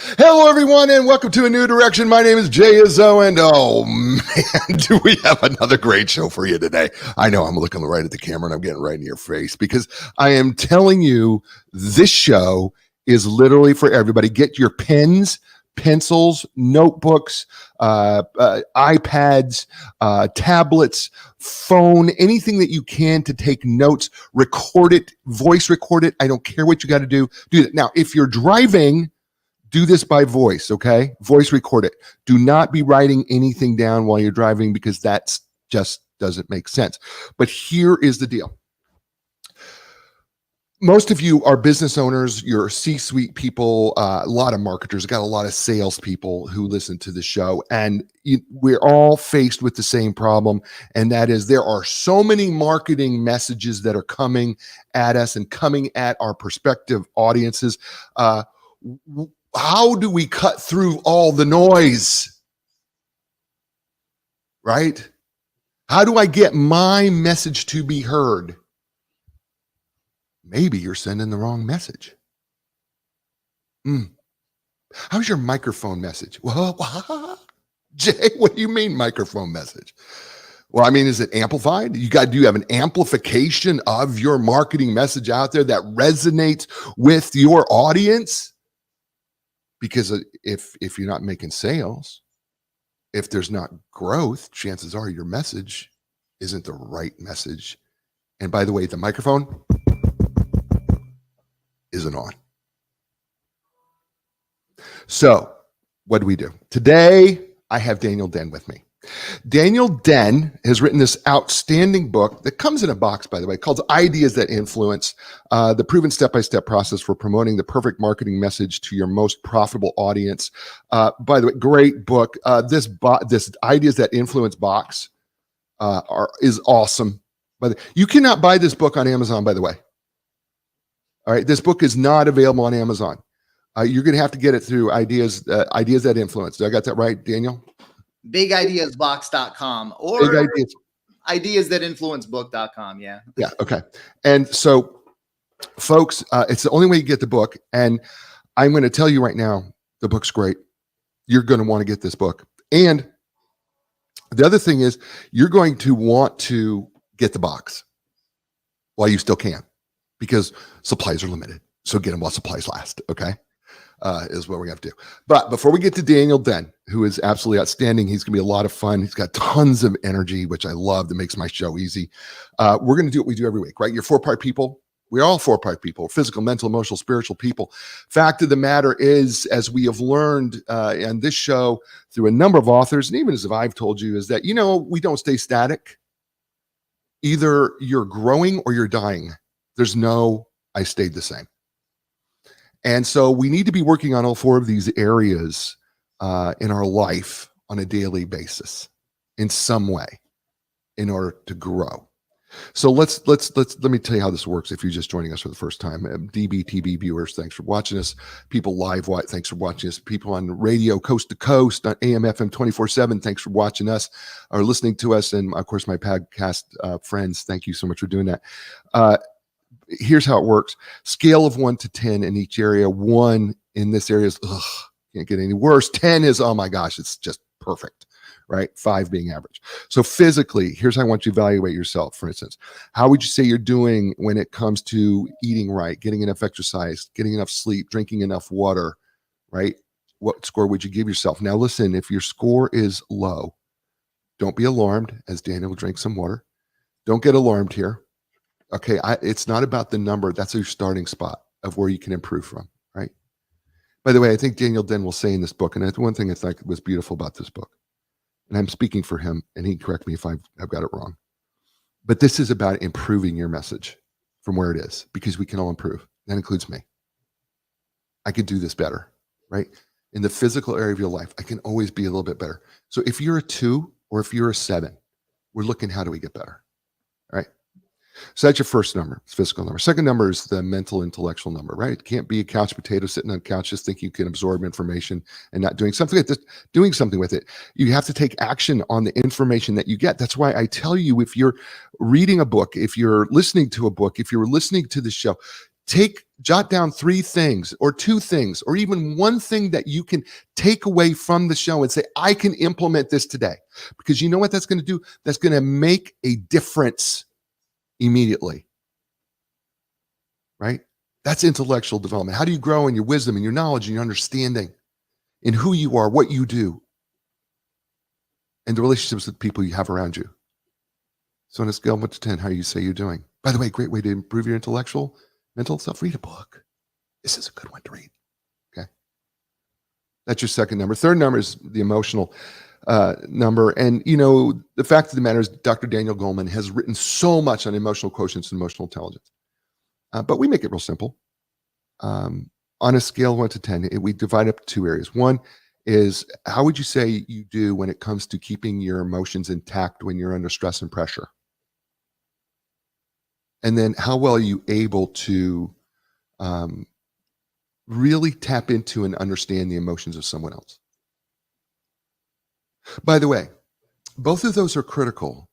Hello, everyone, and welcome to A New Direction. My name is Jay Izzo, and oh man, do we have another great show for you today. I know I'm looking right at the camera, and I'm getting right in your face because I am telling you this show is literally for everybody. Get your pens, pencils, notebooks, iPads, tablets, phone, anything that you can to take notes, record it, voice record it. I don't care what you got to do that. Now, if you're driving, do this by voice, okay? Voice record it. Do not be writing anything down while you're driving because that's just doesn't make sense. But here is the deal. Most of you are business owners, you're C-suite people, a lot of marketers, got a lot of salespeople who listen to the show, and we're all faced with the same problem, and that is there are so many marketing messages that are coming at us and coming at our prospective audiences. How do we cut through all the noise? Right? How do I get my message to be heard? Maybe you're sending the wrong message. How's your microphone message? Well, Jay, what do you mean microphone message? Well, I mean, is it amplified? Do you have an amplification of your marketing message out there that resonates with your audience? Because if you're not making sales, if there's not growth, chances are your message isn't the right message. And by the way, the microphone isn't on. So what do? Today, I have Daniel Den with me. Daniel Den has written this outstanding book that comes in a box, by the way, called Ideas That Influence, the proven step-by-step process for promoting the perfect marketing message to your most profitable audience. By the way, great book. This Ideas That Influence box is awesome. But you cannot buy this book on Amazon, by the way. All right, this book is not available on Amazon. You're going to have to get it through Ideas That Influence. Did I got that right, Daniel? BigIdeasBox.com or IdeasThatInfluenceBook.com. Yeah. Yeah. Okay. And so, folks, it's the only way you get the book. And I'm going to tell you right now, the book's great. You're going to want to get this book. And the other thing is, you're going to want to get the box while you still can, because supplies are limited. So get them while supplies last. Okay. Is what we have to do. But before we get to Daniel Den, who is absolutely outstanding, he's going to be a lot of fun. He's got tons of energy, which I love. That makes my show easy. We're going to do what we do every week, right? You're 4-part people. We're all 4-part people: physical, mental, emotional, spiritual people. Fact of the matter is, as we have learned on this show through a number of authors, and even as I've told you, is that, we don't stay static. Either you're growing or you're dying. There's no, I stayed the same. And so we need to be working on all 4 of these areas in our life on a daily basis in some way in order to grow. So let me tell you how this works. If you're just joining us for the first time, DBTV viewers, thanks for watching us. People live, thanks for watching us. People on radio, coast to coast, on AM, FM 24/7, thanks for watching us or listening to us. And of course, my podcast friends, thank you so much for doing that. Here's how it works. Scale of 1 to 10 in each area. 1 in this area is, can't get any worse. 10 is, oh my gosh, it's just perfect, right? 5 being average. So physically, here's how I want you to evaluate yourself. For instance, how would you say you're doing when it comes to eating right, getting enough exercise, getting enough sleep, drinking enough water, right? What score would you give yourself? Now listen, if your score is low, don't be alarmed as Daniel will drink some water. Don't get alarmed here. Okay, it's not about the number. That's your starting spot of where you can improve from, right? By the way, I think Daniel Den will say in this book, and that's one thing I thought was beautiful about this book, and I'm speaking for him, and he can correct me if I've got it wrong, but this is about improving your message from where it is, because we can all improve. That includes me. I could do this better, right? In the physical area of your life, I can always be a little bit better. So if you're a 2 or if you're a 7, we're looking, how do we get better, right? So that's your first number. It's physical number. Second number is the mental, intellectual number, right? It can't be a couch potato sitting on a couch just thinking you can absorb information and not doing something with it. Doing something with it. You have to take action on the information that you get. That's why I tell you, if you're reading a book, if you're listening to a book, if you're listening to the show, Jot down 3 things or 2 things or even one thing that you can take away from the show and say, I can implement this today. Because you know what that's going to do? That's going to make a difference immediately. Right? That's intellectual development. How do you grow in your wisdom and your knowledge and your understanding in who you are, what you do, and the relationships with the people you have around you? So on a scale of 1 to 10, how do you say you're doing? By the way, great way to improve your mental self. Read a book. This is a good one to read. Okay. That's your second number. Third number is the emotional number. And, the fact of the matter is Dr. Daniel Goleman has written so much on emotional quotients and emotional intelligence. But we make it real simple. On a scale of 1 to 10, we divide up 2 areas. One is, how would you say you do when it comes to keeping your emotions intact when you're under stress and pressure? And then how well are you able to really tap into and understand the emotions of someone else? By the way, both of those are critical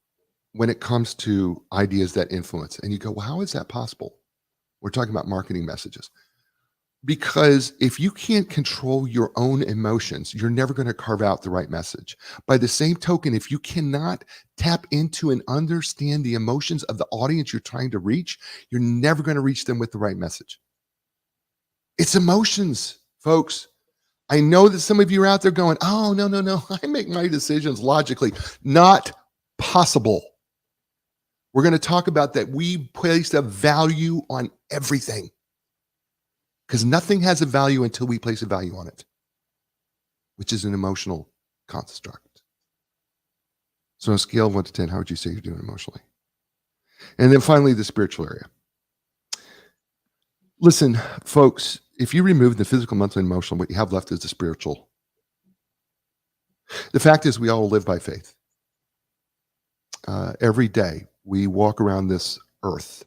when it comes to ideas that influence. And you go, well, how is that possible? We're talking about marketing messages. Because if you can't control your own emotions, you're never going to carve out the right message. By the same token, if you cannot tap into and understand the emotions of the audience you're trying to reach, you're never going to reach them with the right message. It's emotions, folks. I know that some of you are out there going, oh, no. I make my decisions logically. Not possible. We're going to talk about that. We place a value on everything. Because nothing has a value until we place a value on it, which is an emotional construct. So on a scale of 1 to 10, how would you say you're doing emotionally? And then finally, the spiritual area. Listen, folks, if you remove the physical, mental, and emotional, what you have left is the spiritual. The fact is, we all live by faith. Every day, we walk around this earth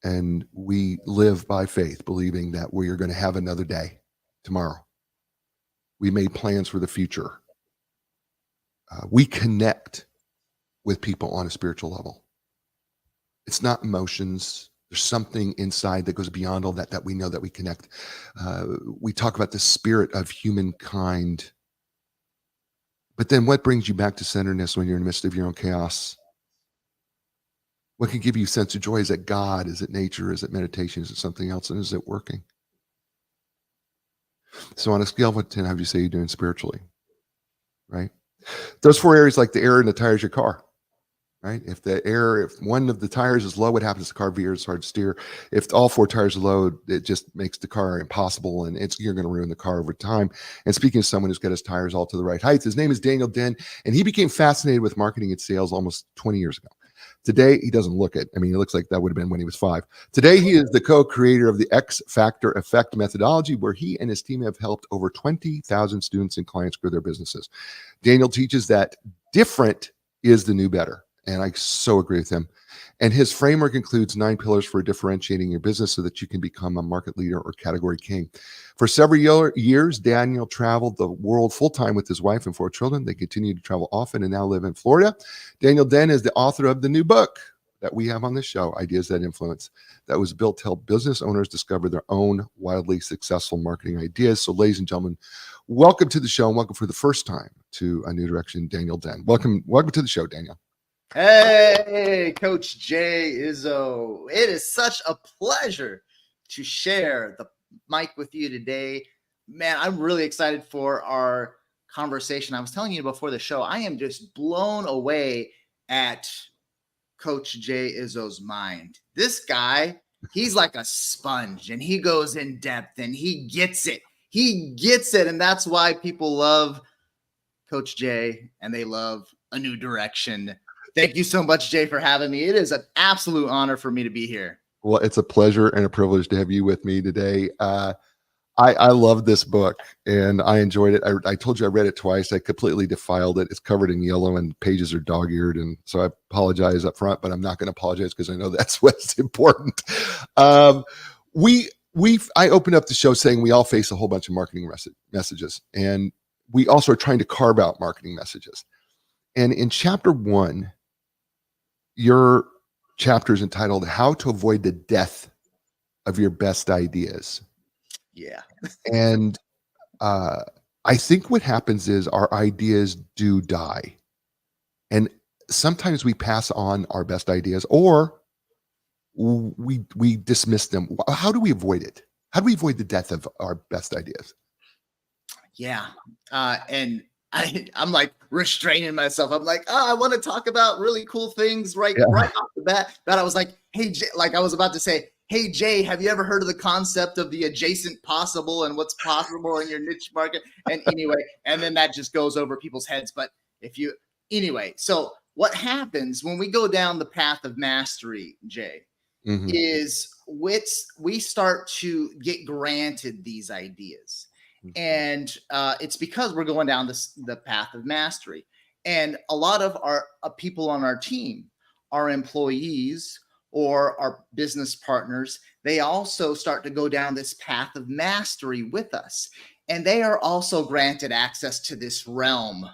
and we live by faith, believing that we are going to have another day tomorrow. We made plans for the future. We connect with people on a spiritual level. It's not emotions. There's something inside that goes beyond all that we know that we connect. We talk about the spirit of humankind. But then what brings you back to centeredness when you're in the midst of your own chaos? What can give you a sense of joy? Is it God? Is it nature? Is it meditation? Is it something else? And is it working? So on a scale of 1 to 10, how would you say you're doing spiritually? Right? Those 4 areas, like the air in the tires of your car. Right? If one of the tires is low, what happens to the car veers? It's hard to steer. If all 4 tires are low, it just makes the car impossible, and you're going to ruin the car over time. And speaking of someone who's got his tires all to the right heights, his name is Daniel Den, and he became fascinated with marketing and sales almost 20 years ago. Today, he doesn't look it. I mean, he looks like that would have been when he was 5. Today, he is the co-creator of the X Factor Effect methodology, where he and his team have helped over 20,000 students and clients grow their businesses. Daniel teaches that different is the new better. And I so agree with him. And his framework includes 9 pillars for differentiating your business so that you can become a market leader or category king. For several years, Daniel traveled the world full-time with his wife and 4 children. They continue to travel often and now live in Florida. Daniel Den is the author of the new book that we have on this show, Ideas That Influence, that was built to help business owners discover their own wildly successful marketing ideas. So ladies and gentlemen, welcome to the show, and welcome for the first time to A New Direction, Daniel Den. Welcome to the show, Daniel. Hey, Coach Jay Izzo. It is such a pleasure to share the mic with you today. Man, I'm really excited for our conversation. I was telling you before the show, I am just blown away at Coach Jay Izzo's mind. This guy, he's like a sponge, and he goes in depth, and he gets it. He gets it, and that's why people love Coach Jay, and they love A New Direction. Thank you so much, Jay, for having me. It is an absolute honor for me to be here. Well, it's a pleasure and a privilege to have you with me today. I love this book, and I enjoyed it. I told you I read it twice. I completely defiled it. It's covered in yellow, and pages are dog-eared, and so I apologize up front, but I'm not going to apologize because I know that's what's important. I opened up the show saying we all face a whole bunch of marketing messages, and we also are trying to carve out marketing messages. And in chapter 1, your chapter is entitled How to Avoid the Death of your best ideas. Yeah. And I think what happens is our ideas do die. And sometimes we pass on our best ideas, or we dismiss them. How do we avoid it? How do we avoid the death of our best ideas? Yeah. And I'm like restraining myself. I'm like, oh, I want to talk about really cool things right Yeah. off the bat. But I was like, hey, Jay, like I was about to say, hey, Jay, have you ever heard of the concept of the adjacent possible and what's possible in your niche market? And anyway, and then that just goes over people's heads. But anyway, so what happens when we go down the path of mastery, Jay, Mhm. is we start to get granted these ideas. And it's because we're going down the path of mastery. And a lot of our people on our team, our employees or our business partners, they also start to go down this path of mastery with us. And they are also granted access to this realm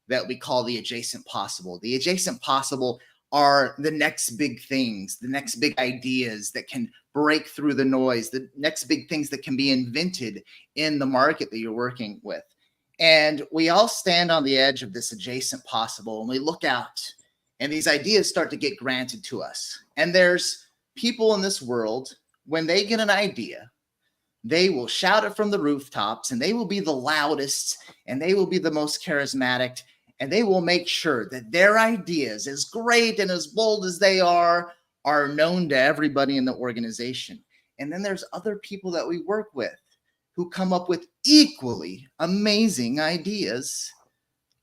that we call the adjacent possible. The adjacent possible are the next big things, the next big ideas that can break through the noise, the next big things that can be invented in the market that you're working with. And we all stand on the edge of this adjacent possible and we look out and these ideas start to get granted to us. And there's people in this world, when they get an idea, they will shout it from the rooftops and they will be the loudest and they will be the most charismatic and they will make sure that their ideas, as great and as bold as they are known to everybody in the organization. And then there's other people that we work with who come up with equally amazing ideas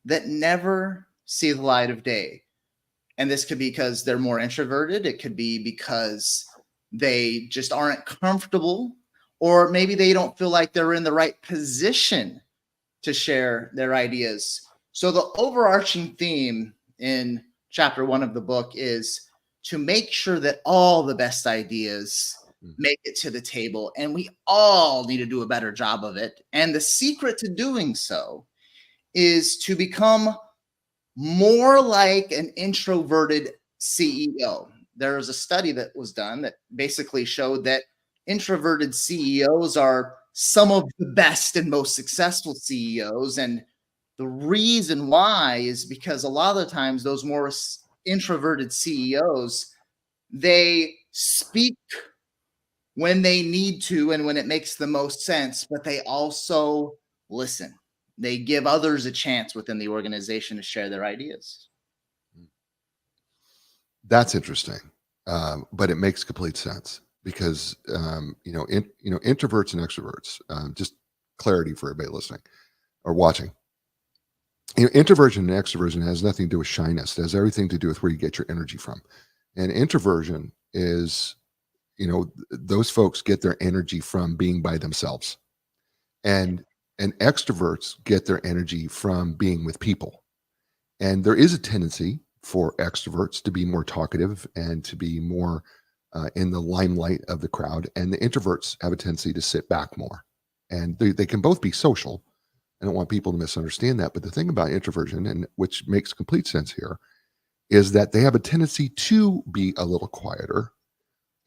that never see the light of day. And this could be because they're more introverted. It could be because they just aren't comfortable, or maybe they don't feel like they're in the right position to share their ideas. So the overarching theme in chapter 1 of the book is to make sure that all the best ideas make it to the table, and we all need to do a better job of it. And the secret to doing so is to become more like an introverted CEO. There was a study that was done that basically showed that introverted CEOs are some of the best and most successful CEOs. And the reason why is because a lot of the times those more introverted CEOs, they speak when they need to and when it makes the most sense, but they also listen. They give others a chance within the organization to share their ideas. That's interesting, but it makes complete sense because introverts and extroverts. Just clarity for everybody listening or watching. Introversion and extroversion has nothing to do with shyness. It has everything to do with where you get your energy from. And introversion is, those folks get their energy from being by themselves, and extroverts get their energy from being with people. And there is a tendency for extroverts to be more talkative and to be more in the limelight of the crowd, and the introverts have a tendency to sit back more. And they can both be social. I don't want people to misunderstand that, but the thing about introversion, and which makes complete sense here, is that they have a tendency to be a little quieter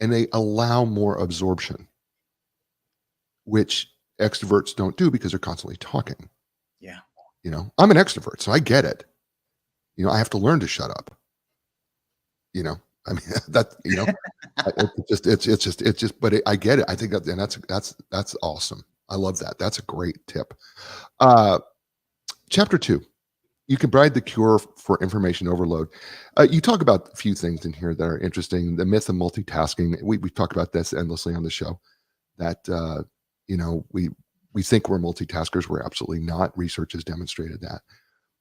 and they allow more absorption, which extroverts don't do because they're constantly talking. Yeah. I'm an extrovert, so I get it. I have to learn to shut up. I mean, but I get it. I think that, and that's awesome. I love that. That's a great tip. Chapter 2, you can bride the cure for information overload. You talk about a few things in here that are interesting. The myth of multitasking. We've talked about this endlessly on the show. That we think we're multitaskers. We're absolutely not. Research has demonstrated that.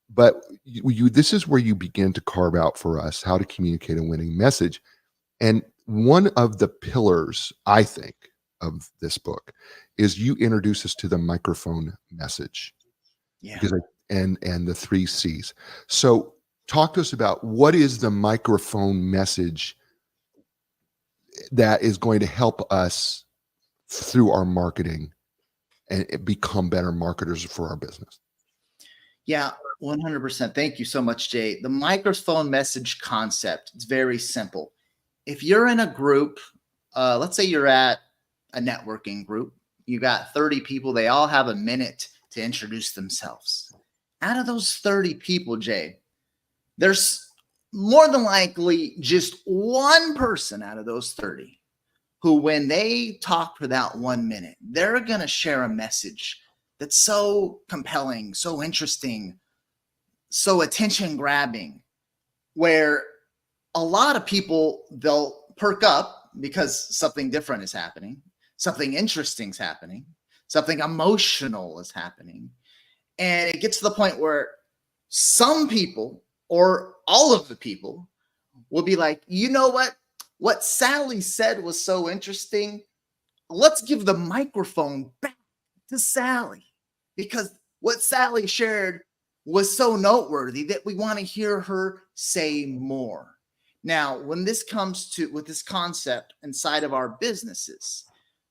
But this is where you begin to carve out for us how to communicate a winning message. And one of the pillars, I think, of this book is you introduce us to the microphone message. Yeah. Because and the 3 C's. So talk to us about what is the microphone message that is going to help us through our marketing and become better marketers for our business. Yeah, 100%. Thank you so much, Jay. The microphone message concept, it's very simple. If you're in a group, let's say you're at a networking group. You got 30 people. They all have a minute to introduce themselves. Out of those 30 people, Jay, there's more than likely just one person out of those 30 who, when they talk for that 1 minute, they're going to share a message that's so compelling, so interesting, so attention grabbing, where a lot of people, they'll perk up because something different is happening, something interesting is happening, something emotional is happening. And it gets to the point where some people, or all of the people, will be like, you know what? What Sally said was so interesting. Let's give the microphone back to Sally, because what Sally shared was so noteworthy that we want to hear her say more. Now, when this comes to with this concept inside of our businesses,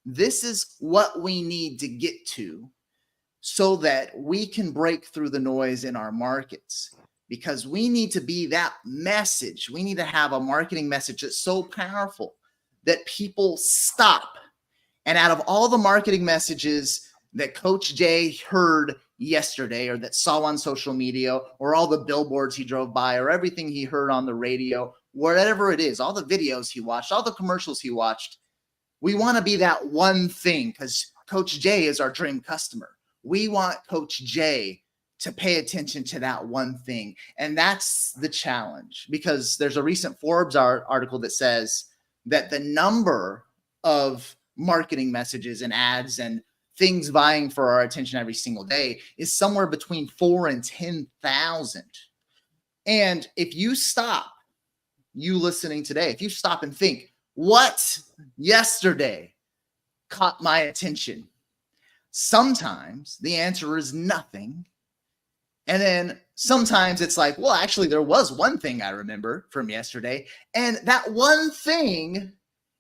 this is what we need to get to so that we can break through the noise in our markets, because we need to be that message. We need to have a marketing message that's so powerful that people stop. And out of all the marketing messages that Coach Jay heard yesterday, or that saw on social media, or all the billboards he drove by, or everything he heard on the radio, whatever it is, all the videos he watched, all the commercials he watched, we want to be that one thing, because Coach Jay is our dream customer. We want Coach Jay to pay attention to that one thing. And that's the challenge, because there's a recent Forbes article that says that the number of marketing messages and ads and things vying for our attention every single day is somewhere between 4 and 10,000. And if you stop, you listening today, if you stop and think, what yesterday caught my attention? Sometimes the answer is nothing. And then sometimes it's like, well, actually, there was one thing I remember from yesterday. And that one thing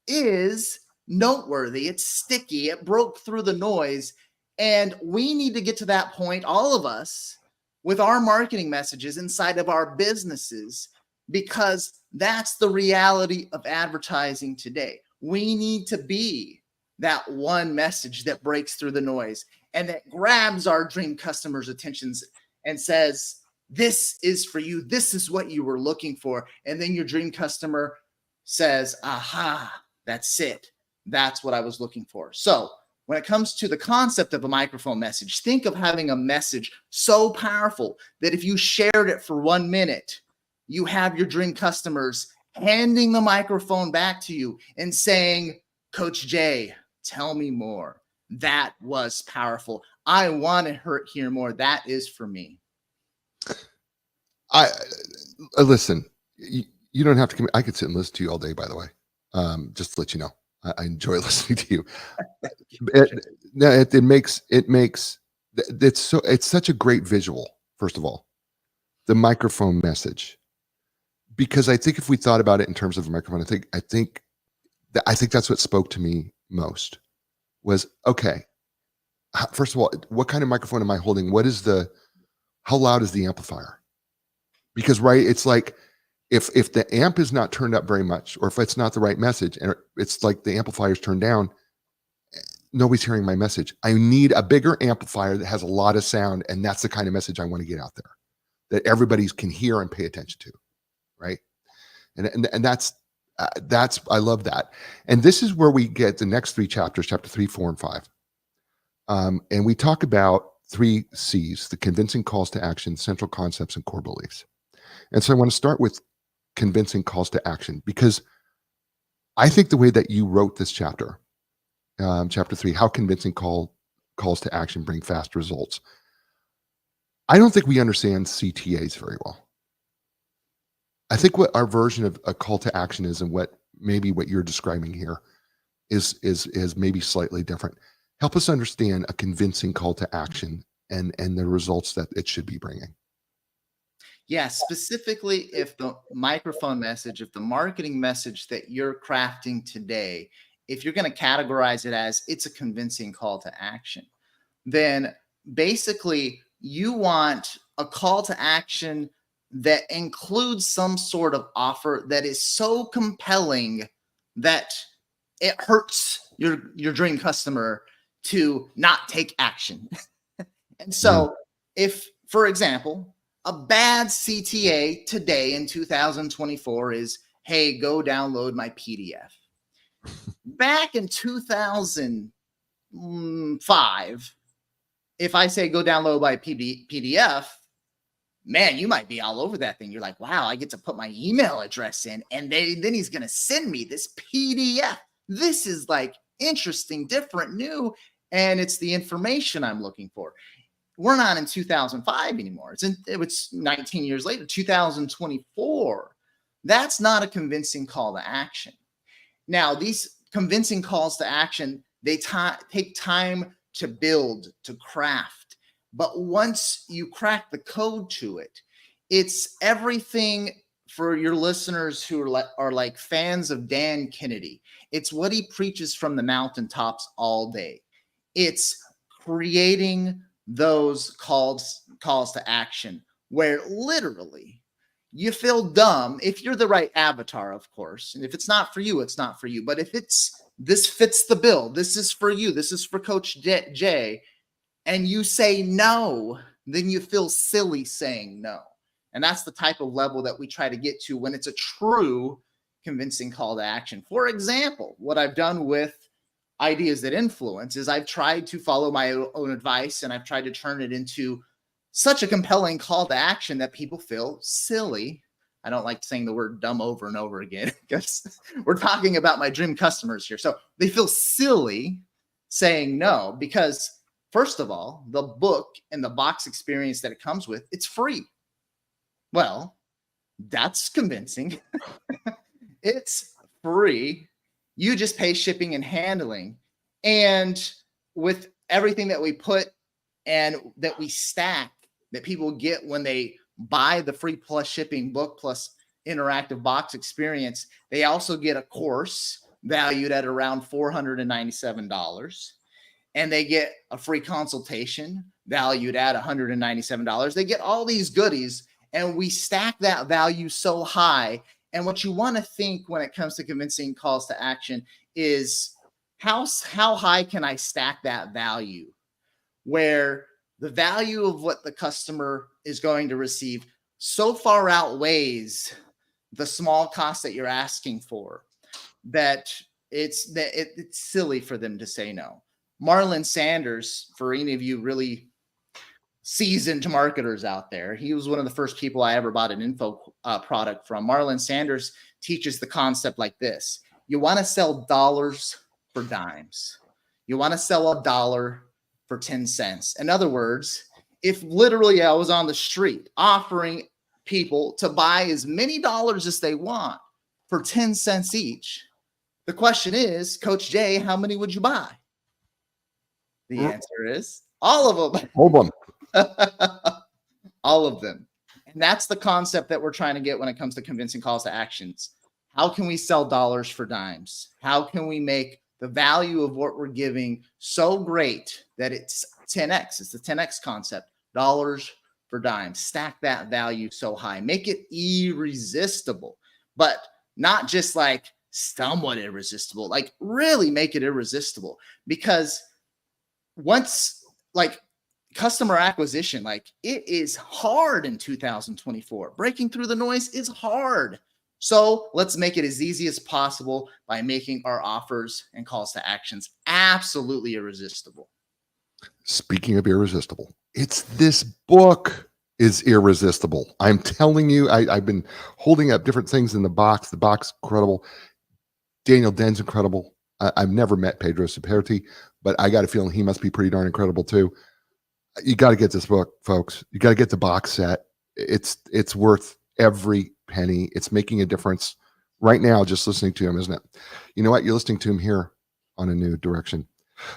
is noteworthy. It's sticky. It broke through the noise. And we need to get to that point, all of us, with our marketing messages inside of our businesses, because that's the reality of advertising today. We need to be that one message that breaks through the noise and that grabs our dream customers' attentions and says, this is for you. This is what you were looking for. And then your dream customer says, aha, that's it. That's what I was looking for. So when it comes to the concept of a microphone message, think of having a message so powerful that if you shared it for 1 minute, you have your dream customers handing the microphone back to you and saying, Coach Jay, tell me more. That was powerful. I want to hear more. That is for me. I listen. You don't have to. I could sit and listen to you all day. By the way, just to let you know, I enjoy listening to you. It makes it's such a great visual. First of all, the microphone message, because I think if we thought about it in terms of a microphone, I think that's what spoke to me most. Was, okay, first of all, what kind of microphone am I holding? How loud is the amplifier? Because, right, it's like if the amp is not turned up very much, or if it's not the right message, and it's like the amplifier's turned down, nobody's hearing my message. I need a bigger amplifier that has a lot of sound, and that's the kind of message I want to get out there that everybody can hear and pay attention to, right? And that's I love that. And this is where we get the next 3 chapters, chapter 3, 4, and 5. And we talk about 3 C's: the convincing calls to action, central concepts, and core beliefs. And so I want to start with convincing calls to action, because I think the way that you wrote this chapter, chapter 3, how convincing calls to action bring fast results. I don't think we understand CTAs very well. I think what our version of a call to action is, and what you're describing here is maybe slightly different. Help us understand a convincing call to action and the results that it should be bringing. Yeah, specifically if the microphone message, if the marketing message that you're crafting today, if you're going to categorize it as it's a convincing call to action, then basically you want a call to action that includes some sort of offer that is so compelling that it hurts your dream customer to not take action. And so if, for example, a bad CTA today in 2024 is, hey, go download my PDF. Back in 2005, if I say go download my PDF, man, you might be all over that thing. You're like, wow, I get to put my email address in, and then he's going to send me this PDF. This is like interesting, different, new, and it's the information I'm looking for. We're not in 2005 anymore. It's 19 years later, 2024. That's not a convincing call to action. Now, these convincing calls to action, they take time to build, to craft. But once you crack the code to it, it's everything. For your listeners who are like fans of Dan Kennedy, it's what he preaches from the mountaintops all day. It's creating those calls to action where literally you feel dumb if you're the right avatar, of course. And if it's not for you, it's not for you. But if this fits the bill, this is for you, this is for Coach Jay, and you say no, then you feel silly saying no. And that's the type of level that we try to get to when it's a true convincing call to action. For example, what I've done with Ideas That Influence is I've tried to follow my own advice, and I've tried to turn it into such a compelling call to action that people feel silly. I don't like saying the word dumb over and over again because we're talking about my dream customers here. So they feel silly saying no because, first of all, the book and the box experience that it comes with, it's free. Well, that's convincing. It's free. You just pay shipping and handling. And with everything that we put and that we stack that people get when they buy the free plus shipping book plus interactive box experience, they also get a course valued at around $497. And they get a free consultation valued at $197. They get all these goodies, and we stack that value so high. And what you want to think when it comes to convincing calls to action is how high can I stack that value where the value of what the customer is going to receive so far outweighs the small cost that you're asking for that it's silly for them to say no. Marlon Sanders, for any of you really seasoned marketers out there, he was one of the first people I ever bought an info product from. Marlon Sanders teaches the concept like this. You want to sell dollars for dimes. You want to sell $1 for 10 cents. In other words, if literally I was on the street offering people to buy as many dollars as they want for 10 cents each, the question is, Coach Jay, how many would you buy? The answer is all of them. Hold on. All of them. And that's the concept that we're trying to get when it comes to convincing calls to actions. How can we sell dollars for dimes? How can we make the value of what we're giving so great that it's 10x? It's the 10x concept. Dollars for dimes. Stack that value so high. Make it irresistible, but not just like somewhat irresistible. Like really make it irresistible, because once like customer acquisition, like it is hard in 2024. Breaking through the noise is hard. So let's make it as easy as possible by making our offers and calls to actions absolutely irresistible. Speaking of irresistible, it's this book is irresistible. I'm telling you, I've been holding up different things in the box. The box, incredible. Daniel Den's incredible. I've never met Pedro Saperti, but I got a feeling he must be pretty darn incredible too. You got to get this book, folks. You got to get the box set. It's worth every penny. It's making a difference right now just listening to him, isn't it? You know what? You're listening to him here on A New Direction.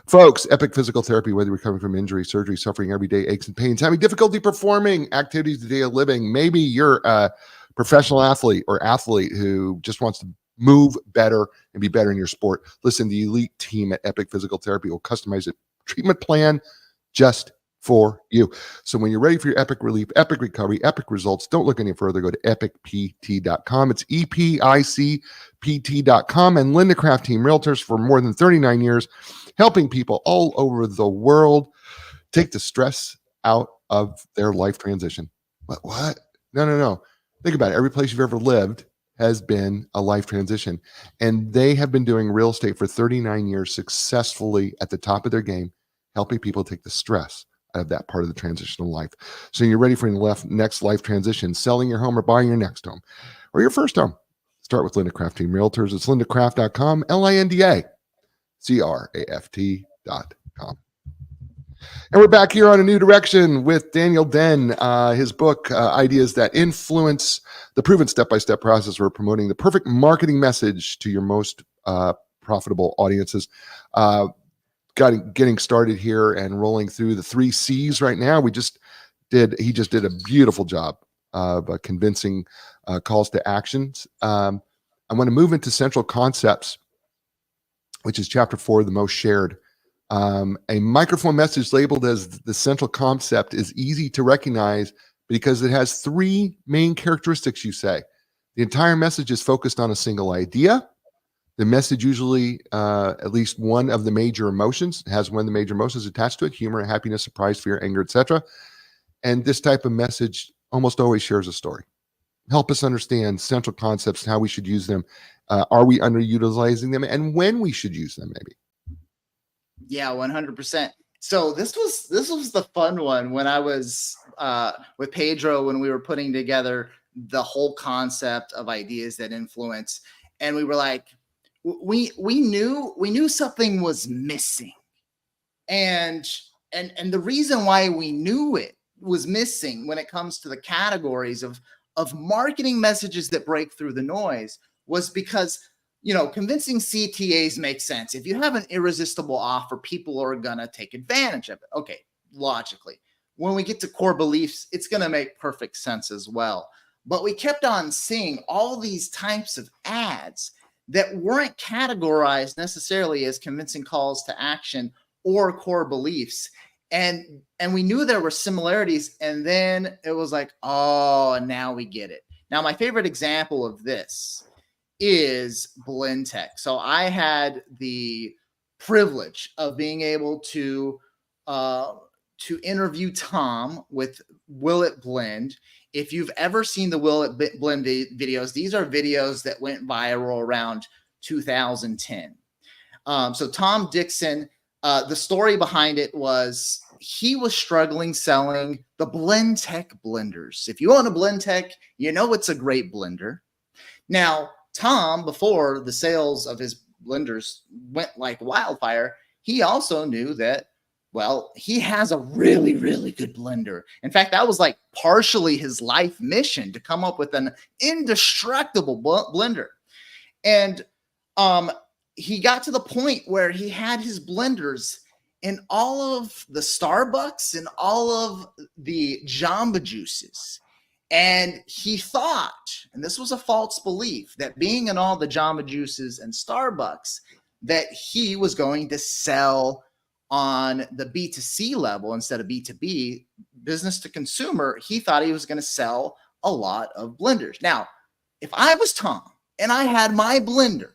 Folks, Epic Physical Therapy, whether you're recovering from injury, surgery, suffering everyday aches and pains, having difficulty performing activities of the day of living. Maybe you're a professional athlete or athlete who just wants to move better and be better in your sport. Listen, the elite team at Epic Physical Therapy will customize a treatment plan just for you. So when you're ready for your epic relief, epic recovery, epic results, don't look any further. Go to epicpt.com. It's EPICPT.com. And Linda Craft Team Realtors for more than 39 years, helping people all over the world take the stress out of their life transition. What? No. Think about it. Every place you've ever lived has been a life transition. And they have been doing real estate for 39 years successfully at the top of their game, helping people take the stress out of that part of the transitional life. So you're ready for your next life transition, selling your home or buying your next home or your first home. Start with Linda Craft Team Realtors. It's lindacraft.com, LINDACRAFT.com. And we're back here on A New Direction with Daniel Den. His book, Ideas That Influence, the proven step-by-step process for promoting the perfect marketing message to your most profitable audiences. Getting started here and rolling through the 3 C's right now. He just did a beautiful job of convincing calls to actions. I want to move into central concepts, which is chapter 4, the most shared. A microphone message labeled as the central concept is easy to recognize because it has 3 main characteristics, you say. The entire message is focused on a single idea. The message usually, at least one of the major emotions, has one of the major emotions attached to it: humor, happiness, surprise, fear, anger, etc. And this type of message almost always shares a story. Help us understand central concepts, how we should use them. Are we underutilizing them? And when we should use them, maybe. Yeah, 100%. So this was the fun one when I was with Pedro, when we were putting together the whole concept of ideas that influence. And we were like, we knew something was missing. And the reason why we knew it was missing when it comes to the categories of marketing messages that break through the noise was because, convincing CTAs makes sense. If you have an irresistible offer, people are going to take advantage of it. Okay, logically. When we get to core beliefs, it's going to make perfect sense as well. But we kept on seeing all these types of ads that weren't categorized necessarily as convincing calls to action or core beliefs. And we knew there were similarities. And then it was like, oh, now we get it. Now, my favorite example of this is Blend Tech. So I had the privilege of being able to interview Tom with Will It Blend. If you've ever seen the Will It Blend videos, these are videos that went viral around 2010. So Tom Dixon, the story behind it was he was struggling selling the Blend Tech blenders. If you own a Blend Tech, you know it's a great blender. Now, Tom, before the sales of his blenders went like wildfire, he also knew that, well, he has a really, really good blender. In fact, that was like partially his life mission, to come up with an indestructible blender. And he got to the point where he had his blenders in all of the Starbucks and all of the Jamba Juices. And he thought, and this was a false belief, that being in all the Jamba Juices and Starbucks, that he was going to sell on the B2C level instead of B2B, business to consumer. He thought he was going to sell a lot of blenders. Now, if I was Tom and I had my blender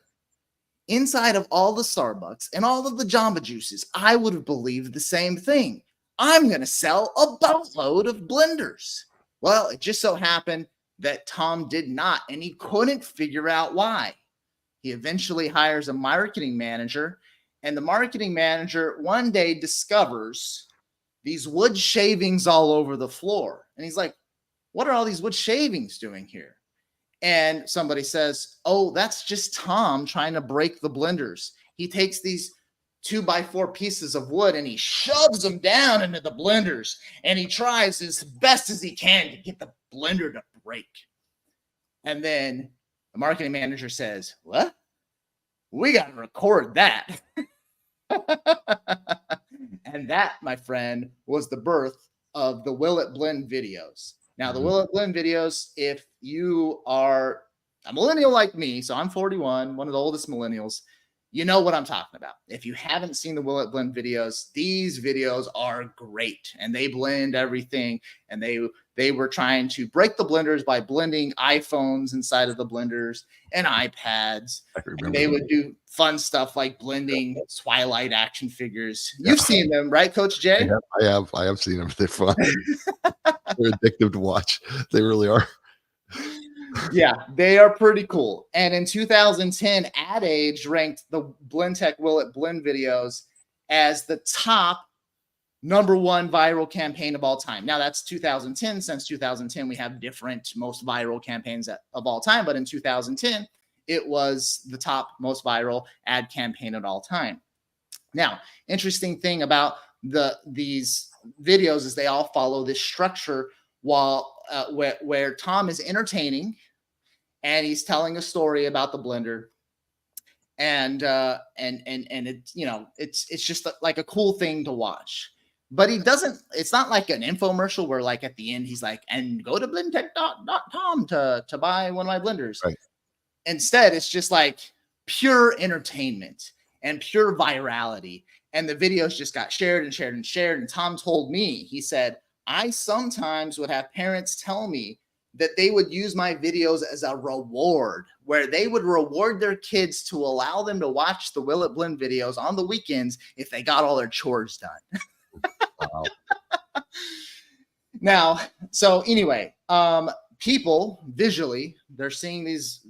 inside of all the Starbucks and all of the Jamba Juices, I would have believed the same thing. I'm going to sell a boatload of blenders. Well, it just so happened that Tom did not, and he couldn't figure out why. He eventually hires a marketing manager, and the marketing manager one day discovers these wood shavings all over the floor. And he's like, what are all these wood shavings doing here? And somebody says, oh, that's just Tom trying to break the blenders. He takes these 2x4 pieces of wood and he shoves them down into the blenders, and he tries as best as he can to get the blender to break. And then the marketing manager says, what? We got to record that. And that, my friend, was the birth of the Will It Blend videos. Now, the Will It Blend videos, if you are a millennial like me, so I'm 41, one of the oldest millennials, you know what I'm talking about. If you haven't seen the Will It Blend videos, these videos are great, and they blend everything. And they were trying to break the blenders by blending iPhones inside of the blenders and iPads. I And remember they that. would do fun stuff like blending Twilight action figures. Yeah. You've seen them, right, Coach Jay? I have seen them. They're fun. They're addictive to watch. They really are. Yeah, they are pretty cool. And in 2010, Ad Age ranked the BlendTech Will It Blend videos as the top #1 viral campaign of all time. Now that's 2010. Since 2010, we have different most viral campaigns of all time. But in 2010, it was the top most viral ad campaign of all time. Now, interesting thing about these videos is they all follow this structure where Tom is entertaining and he's telling a story about the blender, and it's, you know, it's just like a cool thing to watch. But he doesn't, it's not like an infomercial where like at the end he's like, and go to blendtech.com to buy one of my blenders. Right. Instead, it's just like pure entertainment and pure virality. And the videos just got shared and shared and shared. And Tom told me, he said, I sometimes would have parents tell me that they would use my videos as a reward, where they would reward their kids to allow them to watch the Will It Blend videos on the weekends if they got all their chores done. Wow. Now, so anyway, people visually, they're seeing these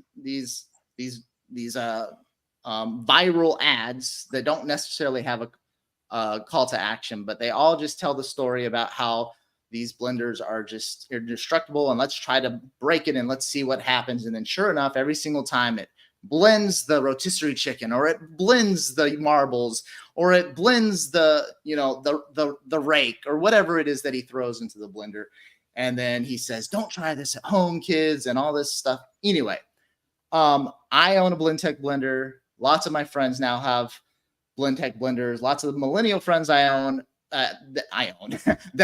viral ads that don't necessarily have a call to action, but they all just tell the story about how these blenders are just indestructible, and let's try to break it and let's see what happens. And then sure enough, every single time it blends the rotisserie chicken, or it blends the marbles, or it blends the, you know, the rake, or whatever it is that he throws into the blender. And then he says, don't try this at home, kids, and all this stuff. Anyway, I own a BlendTech blender. Lots of my friends now have BlendTech blenders. Lots of the millennial friends that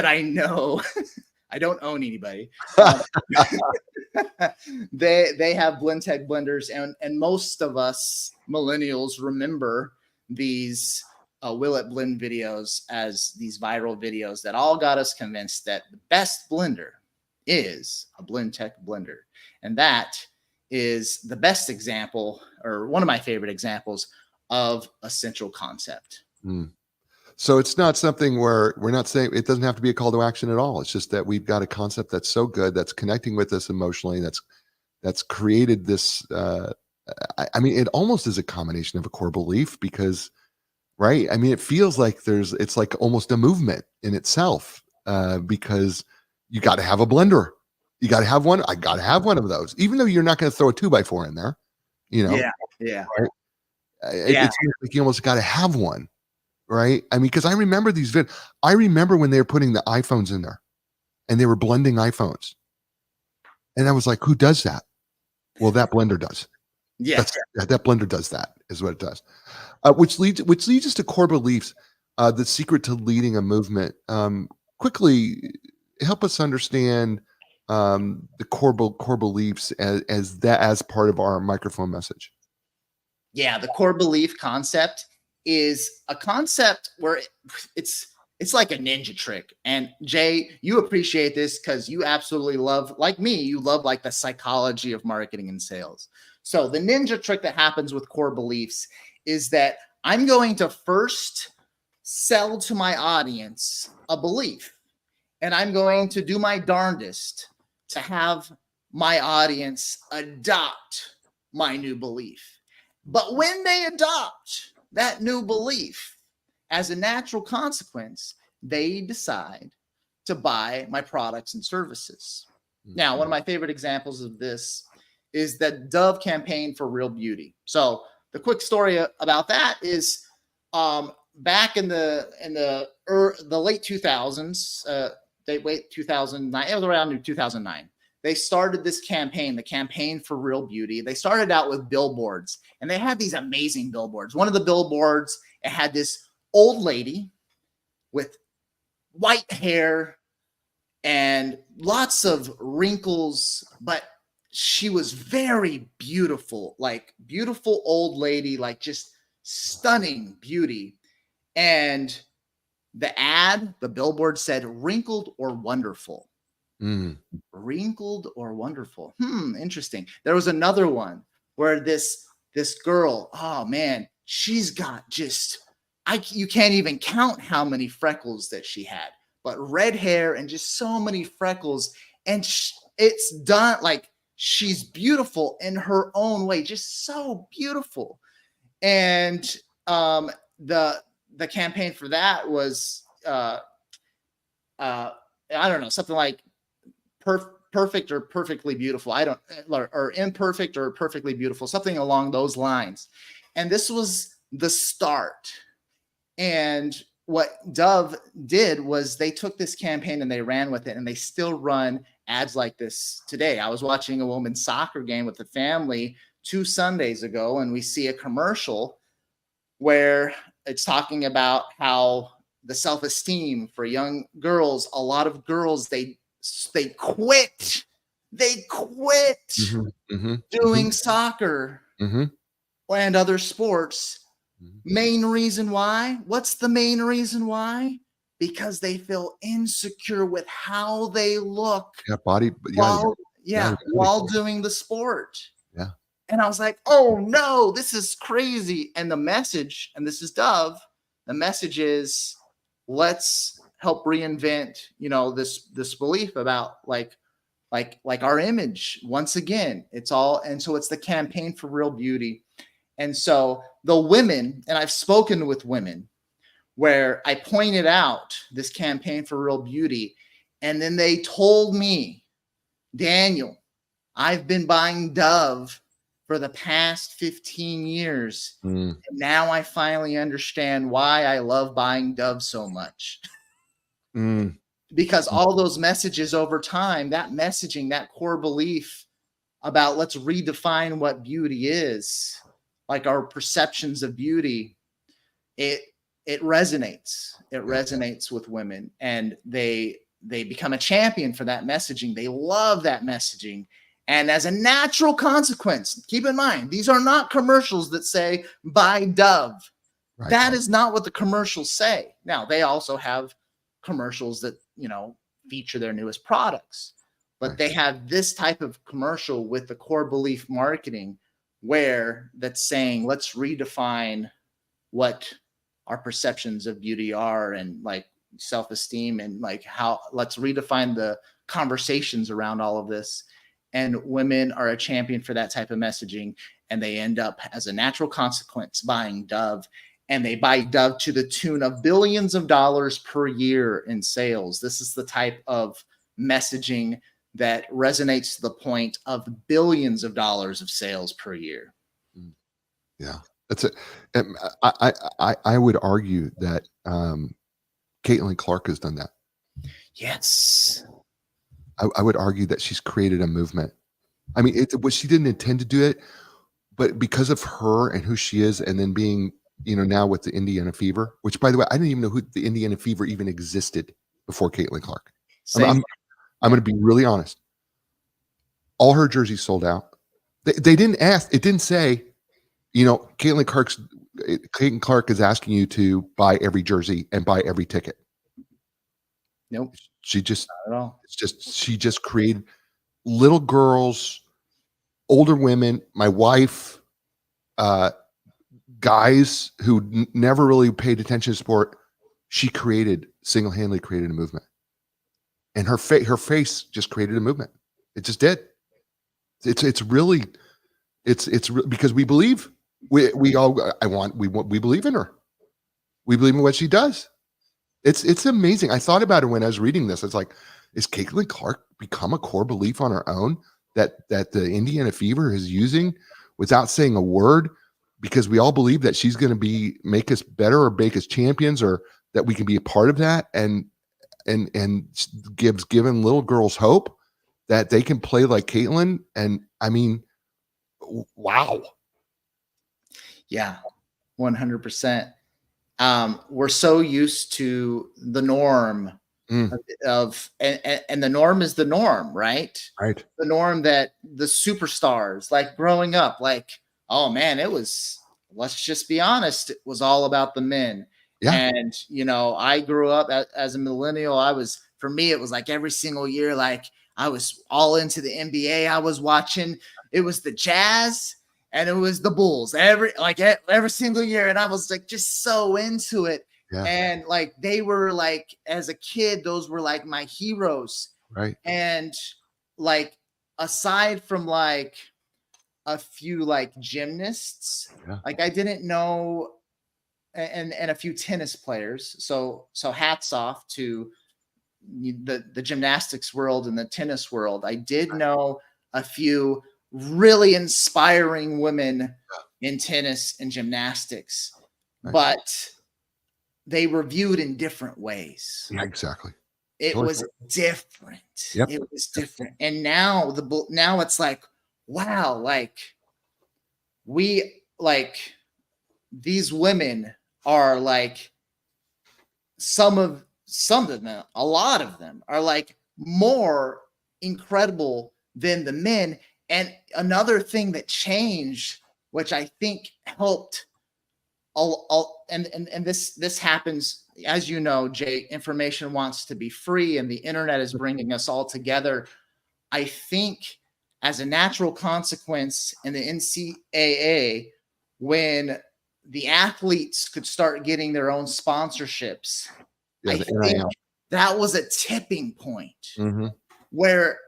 I know. I don't own anybody. They have BlendTech blenders, and most of us millennials remember these Will It Blend videos as these viral videos that all got us convinced that the best blender is a BlendTech blender. And that is the best example, or one of my favorite examples, of a central concept. Mm. So it's not something where we're not saying it doesn't have to be a call to action at all. It's just that we've got a concept that's so good, that's connecting with us emotionally, that's created this. I mean, it almost is a combination of a core belief, because, right? I mean, it feels like it's like almost a movement in itself, because you got to have a blender. You got to have one. I got to have one of those, even though you're not going to throw a 2x4 in there, you know? Yeah. Right? It's like you almost got to have one. Right. I mean, because I remember I remember when they were putting the iPhones in there and they were blending iPhones. And I was like, who does that? Well, that blender does. Yeah. That blender does that, is what it does. Which leads us to core beliefs, the secret to leading a movement. Quickly help us understand the core beliefs as part of our microphone message. Yeah, the core belief concept is a concept where it's like a ninja trick. And Jay, you appreciate this because you absolutely love, like me, you love like the psychology of marketing and sales. So the ninja trick that happens with core beliefs is that I'm going to first sell to my audience a belief, and I'm going to do my darndest to have my audience adopt my new belief. But when they adopt that new belief, as a natural consequence, they decide to buy my products and services. Mm-hmm. Now, one of my favorite examples of this is the Dove campaign for Real Beauty. So the quick story about that is back in the late 2000s, 2009, it was around 2009. They started this campaign, the campaign for Real Beauty. They started out with billboards, and they had these amazing billboards. One of the billboards, it had this old lady with white hair and lots of wrinkles, but she was very beautiful, like beautiful old lady, like just stunning beauty. And the billboard said wrinkled or wonderful. Wrinkled or wonderful. Interesting. There was another one where this girl, oh man, she's got just you can't even count how many freckles that she had, but red hair and just so many freckles. And it's done like she's beautiful in her own way, just so beautiful. And the campaign for that was I don't know, something like perfect or perfectly beautiful. I don't, or imperfect or perfectly beautiful, something along those lines. And this was the start. And what Dove did was they took this campaign and they ran with it, and they still run ads like this today. I was watching a women's soccer game with the family 2 Sundays ago, and we see a commercial where it's talking about how the self-esteem for young girls, a lot of girls, they quit doing soccer and other sports. Main reason why? What's the main reason why? Because they feel insecure with how they look while doing the sport. Yeah. And I was like, oh no, this is crazy. And the message, and this is Dove, the message is, let's help reinvent, this belief about like our image once again. It's all, and so it's the campaign for real beauty. And so the women, and I've spoken with women where I pointed out this campaign for real beauty, and then they told me, Daniel, I've been buying Dove for the past 15 years. And now I finally understand why I love buying Dove so much. Because all those messages over time, that messaging, that core belief about let's redefine what beauty is, like our perceptions of beauty, it resonates. It resonates with women, and they become a champion for that messaging. They love that messaging. And as a natural consequence, keep in mind, these are not commercials that say buy Dove. Right. That is not what the commercials say. Now, they also have commercials that, feature their newest products, but they have this type of commercial with the core belief marketing where that's saying, let's redefine what our perceptions of beauty are, and like self-esteem, and like how, let's redefine the conversations around all of this. And women are a champion for that type of messaging, and they end up, as a natural consequence, buying Dove. And they buy Dove to the tune of billions of dollars per year in sales. This is the type of messaging that resonates to the point of billions of dollars of sales per year. Yeah, that's it. I would argue that Caitlin Clark has done that. Yes. I would argue that she's created a movement. I mean, she didn't intend to do it, but because of her and who she is, and then being, now with the Indiana Fever, which, by the way, I didn't even know who the Indiana Fever even existed before Caitlin Clark. I'm going to be really honest. All her jerseys sold out. They didn't ask. It didn't say, Caitlin Clark is asking you to buy every jersey and buy every ticket. Nope. She just, not at all. She just created little girls, older women, my wife, guys who never really paid attention to sport. She single-handedly created a movement, and her face just created a movement. It just did. It's really because we believe we believe in her. We believe in what she does. It's amazing. I thought about it when I was reading this. It's like, is Caitlin Clark become a core belief on her own that the Indiana Fever is using without saying a word, because we all believe that she's going to make us better or make us champions, or that we can be a part of that, and given little girls hope that they can play like Caitlin. And I mean, wow. Yeah, 100%. We're so used to the norm of and the norm is the norm, right? Right. The norm that the superstars, like growing up, like, oh man, it was let's just be honest, it was all about the men. Yeah. And, I grew up as a millennial. For me, it was like every single year, like I was all into the NBA. I was watching, it was the Jazz and it was the Bulls every single year. And I was like, just so into it. Yeah. And like, they were like, as a kid, those were like my heroes. Right. And like, aside from like a few like gymnasts, Yeah. like I didn't know, and a few tennis players. So hats off to the gymnastics world and the tennis world. I did know a few really inspiring women in tennis and gymnastics, Right. but they were viewed in different ways. Yeah, exactly. It was different. Yep. It was different. And now it's like, wow, like these women are like some of them, a lot of them are like more incredible than the men. And another thing that changed, which I think helped and this happens, as you know, Jay, information wants to be free and the internet is bringing us all together. I think as a natural consequence in the NCAA, when the athletes could start getting their own sponsorships, I think that was a tipping point where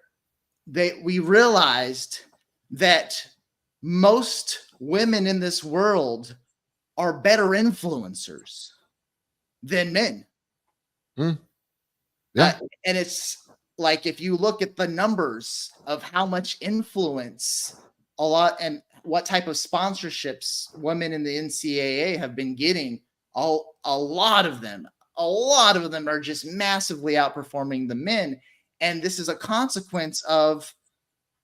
we realized that most women in this world are better influencers than men. Yeah. And it's like, if you look at the numbers of how much influence and what type of sponsorships women in the NCAA have been getting, a lot of them are just massively outperforming the men. And this is a consequence of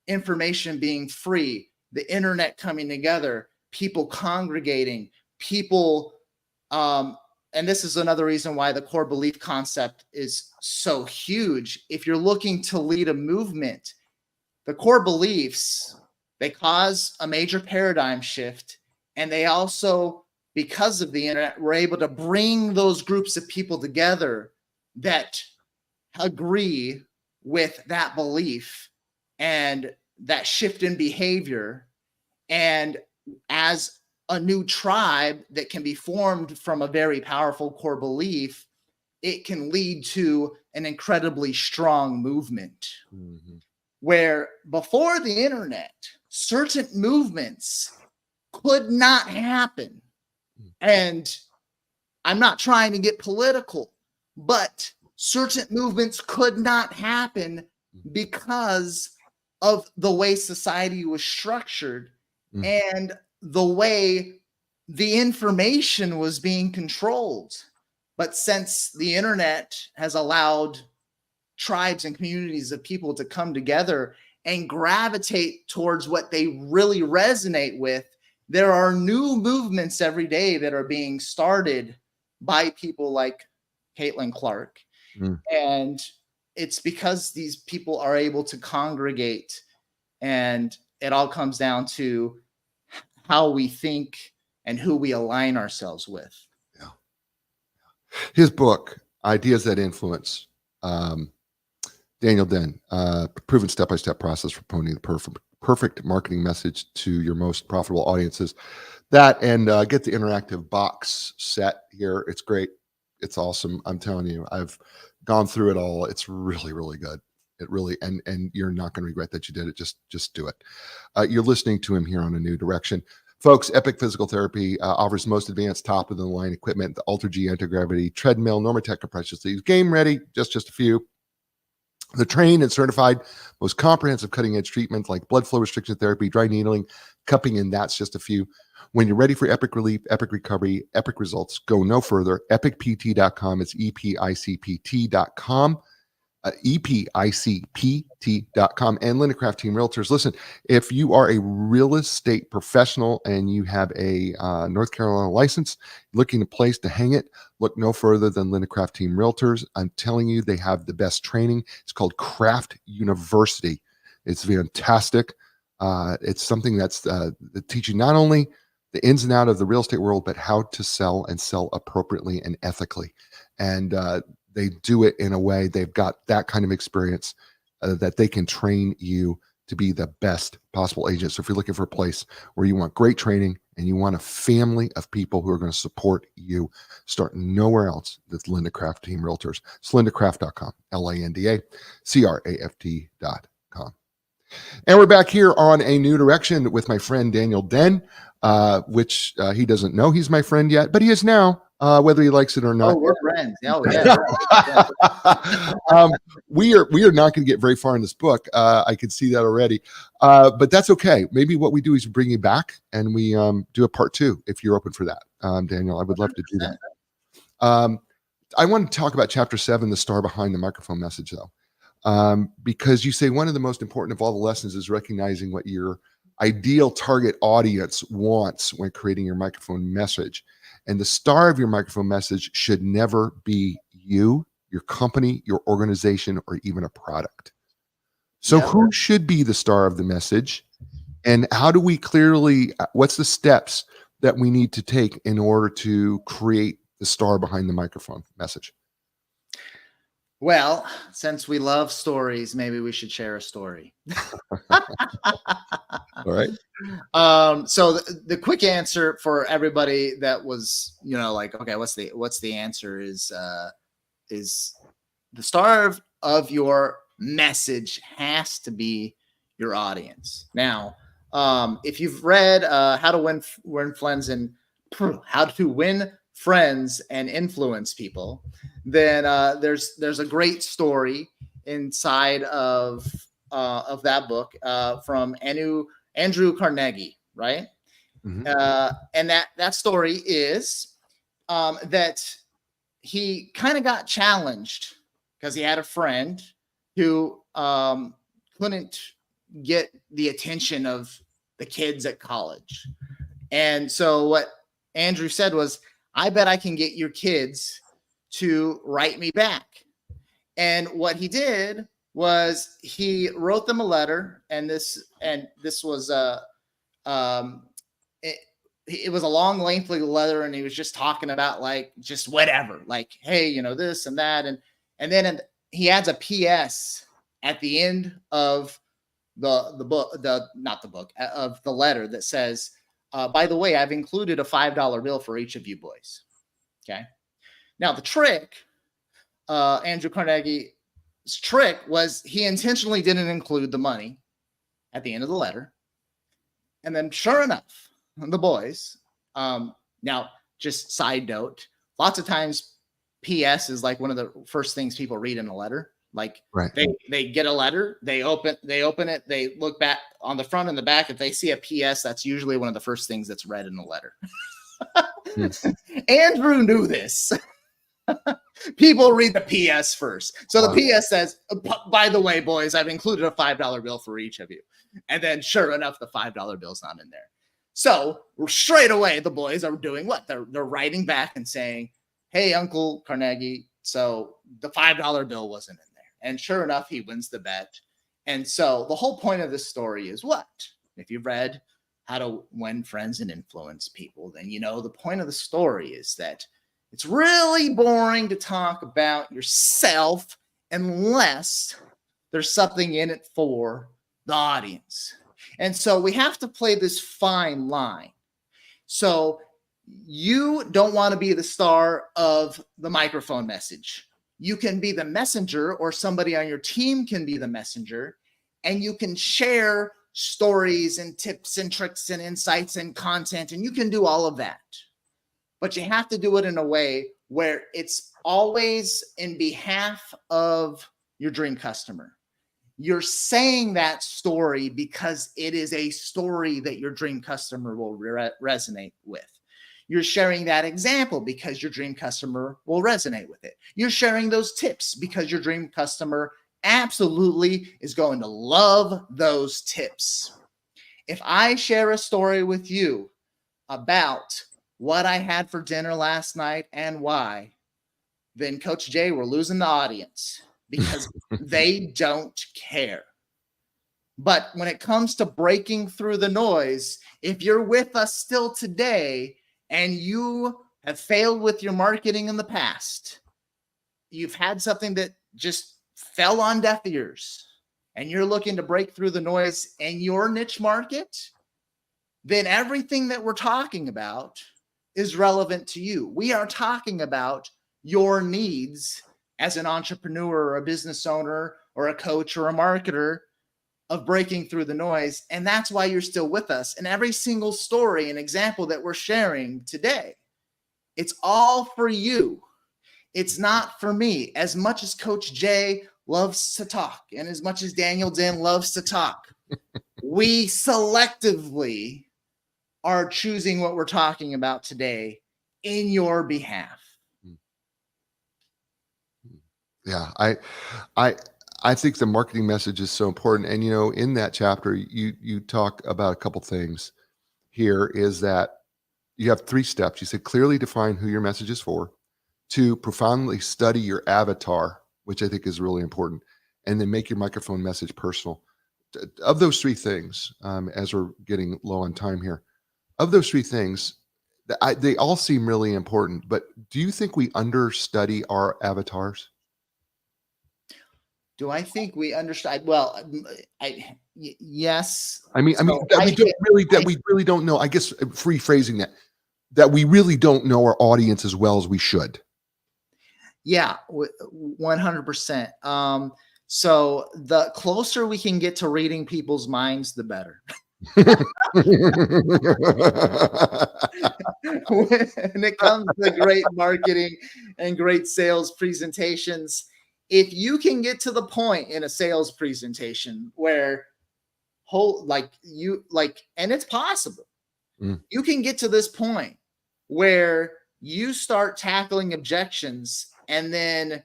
information being free, the internet coming together, people congregating, people, and this is another reason why the core belief concept is so huge. If you're looking to lead a movement, the core beliefs, they cause a major paradigm shift. And they also, because of the internet, we're able to bring those groups of people together that agree with that belief and that shift in behavior. And as a new tribe that can be formed from a very powerful core belief, it can lead to an incredibly strong movement. Where before the internet, certain movements could not happen. And I'm not trying to get political, but certain movements could not happen because of the way society was structured and the way the information was being controlled. But since the internet has allowed tribes and communities of people to come together and gravitate towards what they really resonate with, there are new movements every day that are being started by people like Caitlin Clark. And it's because these people are able to congregate, and it all comes down to how we think and who we align ourselves with. Yeah. His book, Ideas That Influence, Daniel Den, proven step-by-step process for phoning the perfect marketing message to your most profitable audiences. That and get the interactive box set here. It's great. It's awesome. I'm telling you, I've gone through it all. It's really, really good. It really, and you're not going to regret that you did it. Just do it. You're listening to him here on A New Direction. Folks, Epic Physical Therapy offers most advanced top-of-the-line equipment, the Ultra G anti-gravity treadmill, Normatec compression sleeves, game ready, just a few. The trained and certified, most comprehensive cutting-edge treatment like blood flow restriction therapy, dry needling, cupping, and that's just a few. When you're ready for epic relief, epic recovery, epic results, go no further. EpicPT.com. It's EPICPT.com. EPICPT.com and Lindecraft Team Realtors. Listen, if you are a real estate professional and you have a North Carolina license, looking a place to hang it, look no further than Lindecraft Team Realtors. I'm telling you, they have the best training. It's called Craft University. It's fantastic. It's something that's teaching not only the ins and out of the real estate world, but how to sell and sell appropriately and ethically. And they do it in a way, they've got that kind of experience that they can train you to be the best possible agent. So if you're looking for a place where you want great training and you want a family of people who are going to support you, start nowhere else. That's Linda Craft Team Realtors. It's lindacraft.com, LANDACRAFT.com. And we're back here on A New Direction with my friend Daniel Den, which he doesn't know he's my friend yet, but he is now, whether he likes it or not. Oh, we're friends. Oh, yeah. We are not going to get very far in this book. I can see that already, but that's okay. Maybe what we do is bring you back and we do a part 2 if you're open for that, Daniel. I would love to do that. I want to talk about chapter 7, the star behind the microphone message, though. Because you say one of the most important of all the lessons is recognizing what your ideal target audience wants when creating your microphone message. And the star of your microphone message should never be you, your company, your organization, or even a product. So who should be the star of the message? And how do we clearly, what's the steps that we need to take in order to create the star behind the microphone message? Well, since we love stories, maybe we should share a story. All right. So the quick answer for everybody that was, like, okay, what's the answer is the star of your message has to be your audience. Now, if you've read How to Win Friends and Influence People, then there's a great story inside of that book from Andrew Carnegie, right? Mm-hmm. And that story is that he kind of got challenged because he had a friend who couldn't get the attention of the kids at college. And so what Andrew said was, I bet I can get your kids to write me back. And what he did was he wrote them a letter, and this was it was a long, lengthy letter, and he was just talking about like just whatever, like, hey, this and that, and then he adds a PS at the end of the letter that says, by the way, I've included a $5 bill for each of you boys. Okay. Now the trick, Andrew Carnegie's trick was he intentionally didn't include the money at the end of the letter. And then sure enough, the boys, now just side note, lots of times PS is like one of the first things people read in a letter. Like right. They get a letter, they open it, they look back on the front and the back. If they see a PS, that's usually one of the first things that's read in the letter. Andrew knew this. People read the PS first. So the PS says, by the way, boys, I've included a $5 bill for each of you. And then sure enough, the $5 bill's not in there. So straight away, the boys are doing what? They're writing back and saying, hey, Uncle Carnegie, so the $5 bill wasn't in there. And sure enough, he wins the bet. And so the whole point of this story is what? If you've read How to Win Friends and Influence People, then the point of the story is that it's really boring to talk about yourself unless there's something in it for the audience. And so we have to play this fine line. So you don't want to be the star of the microphone message. You can be the messenger, or somebody on your team can be the messenger, and you can share stories and tips and tricks and insights and content, and you can do all of that. But you have to do it in a way where it's always in behalf of your dream customer. You're saying that story because it is a story that your dream customer will resonate with. You're sharing that example because your dream customer will resonate with it. You're sharing those tips because your dream customer absolutely is going to love those tips. If I share a story with you about what I had for dinner last night and why, then Coach Jay, we're losing the audience because they don't care. But when it comes to breaking through the noise, if you're with us still today and you have failed with your marketing in the past, you've had something that just fell on deaf ears, and you're looking to break through the noise in your niche market, then everything that we're talking about is relevant to you. We are talking about your needs as an entrepreneur or a business owner or a coach or a marketer of breaking through the noise. And that's why you're still with us. And every single story and example that we're sharing today, it's all for you. It's not for me. As much as Coach Jay loves to talk and as much as Daniel Din loves to talk, we selectively are choosing what we're talking about today in your behalf. Yeah, I think the marketing message is so important. And in that chapter, you talk about a couple things. Here is that you have 3 steps. You said clearly define who your message is for. 2, profoundly study your avatar, which I think is really important, and then make your microphone message personal. Of those 3 things, as we're getting low on time here, of those 3 things, they all seem really important. But do you think we understudy our avatars? Do I think we understand? Well, yes. I mean, So that we really don't know. I guess rephrasing that we really don't know our audience as well as we should. Yeah, 100%. So the closer we can get to reading people's minds, the better. When it comes to great marketing and great sales presentations, if you can get to the point in a sales presentation where and it's possible, you can get to this point where you start tackling objections, and then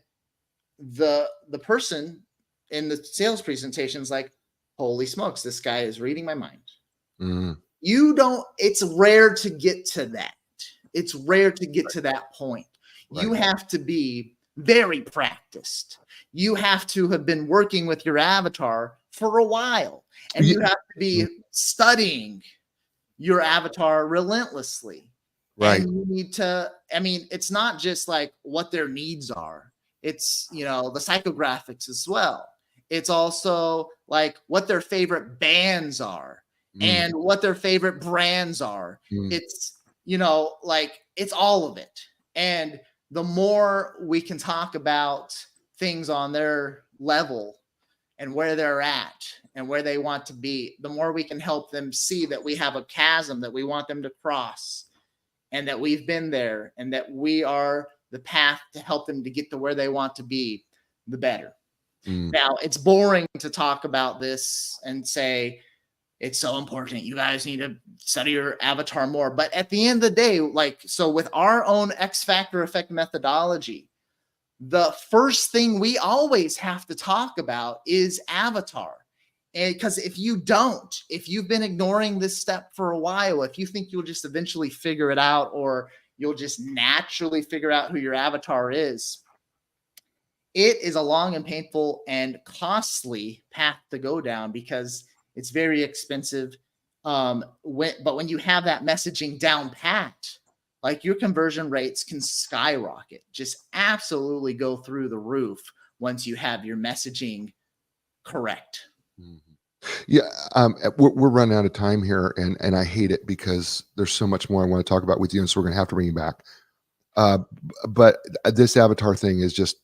the person in the sales presentation is like, holy smokes, this guy is reading my mind. It's rare to get to that. It's rare to get to that point. Right. You have to be very practiced. You have to have been working with your avatar for a while, and you have to be studying your avatar relentlessly. Right. And you need to, it's not just like what their needs are. It's, the psychographics as well. It's also like what their favorite bands are and what their favorite brands are. It's, it's all of it. And the more we can talk about things on their level and where they're at and where they want to be, the more we can help them see that we have a chasm that we want them to cross, and that we've been there, and that we are the path to help them to get to where they want to be, the better. Now, it's boring to talk about this and say, it's so important, you guys need to study your avatar more. But at the end of the day, so with our own X Factor effect methodology, the first thing we always have to talk about is avatar. And because if you've been ignoring this step for a while, if you think you'll just eventually figure it out, or you'll just naturally figure out who your avatar is, it is a long and painful and costly path to go down, because it's very expensive. But when you have that messaging down pat, like, your conversion rates can skyrocket, just absolutely go through the roof once you have your messaging correct. Yeah, we're running out of time here, and I hate it because there's so much more I want to talk about with you, and so we're going to have to bring you back. But this avatar thing is just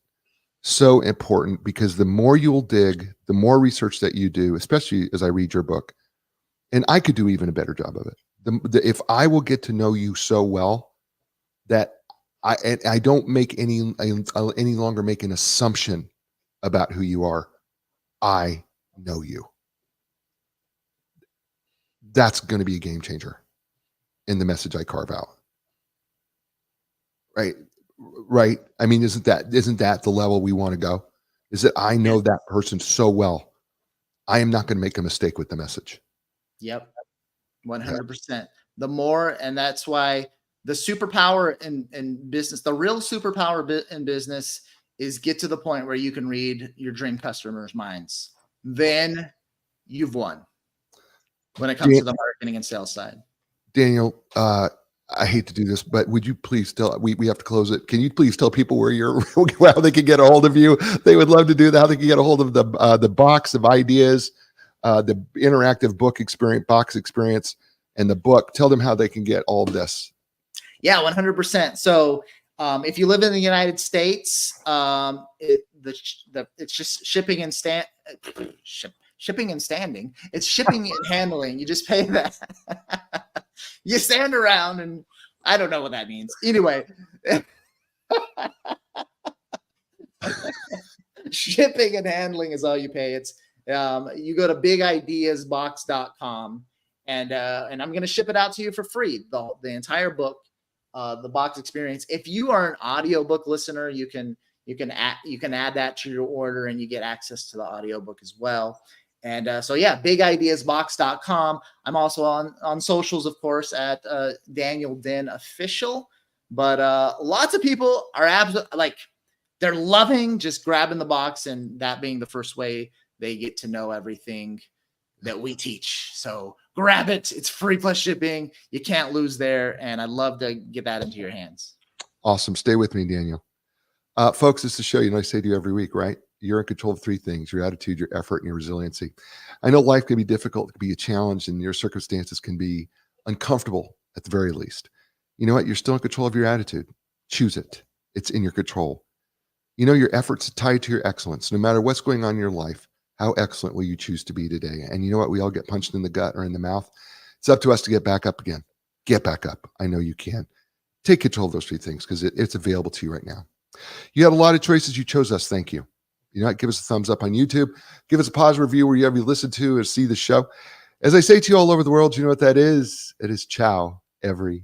so important, because the more you'll dig, the more research that you do, especially as I read your book, and I could do even a better job of it. If I will get to know you so well that I don't make any longer make an assumption about who you are, I know you. That's going to be a game changer in the message I carve out. Right. I mean, isn't that the level we want to go? Is that I know that person so well, I am not going to make a mistake with the message. Yep. 100%. The more, and that's why the superpower in business, the real superpower in business, is get to the point where you can read your dream customers' minds. Then you've won when it comes to the marketing and sales side. Daniel, I hate to do this, but would you please tell, we have to close it. Can you please tell people where you're, how they can get a hold of you? They would love to do that. How they can get a hold of the box of ideas, the interactive book experience, box experience, and the book. Tell them how they can get all of this. Yeah, 100%. So if you live in the United States, it's just shipping and shipping and standing. It's shipping and handling. You just pay that. You stand around, and I don't know what that means. Anyway, shipping and handling is all you pay. It's you go to bigideasbox.com, and I'm going to ship it out to you for free. The entire book, the box experience. If you are an audiobook listener, you can add that to your order, and you get access to the audiobook as well. And so, yeah, bigideasbox.com. I'm also on socials, of course, at Daniel Den Official. But lots of people are they're loving just grabbing the box and that being the first way they get to know everything that we teach. So grab it. It's free plus shipping. You can't lose there. And I'd love to get that into your hands. Awesome. Stay with me, Daniel. Folks, this is a show, I say to you every week, right? You're in control of three things: your attitude, your effort, and your resiliency. I know life can be difficult, it can be a challenge, and your circumstances can be uncomfortable at the very least. You know what? You're still in control of your attitude. Choose it. It's in your control. You know, your efforts are tied to your excellence. No matter what's going on in your life, how excellent will you choose to be today? And you know what? We all get punched in the gut or in the mouth. It's up to us to get back up again. Get back up. I know you can. Take control of those three things because it's available to you right now. You had a lot of choices. You chose us. Thank you. You know what? Give us a thumbs up on YouTube. Give us a positive review wherever you listen to or see the show. As I say to you all over the world, you know what that is? It is ciao every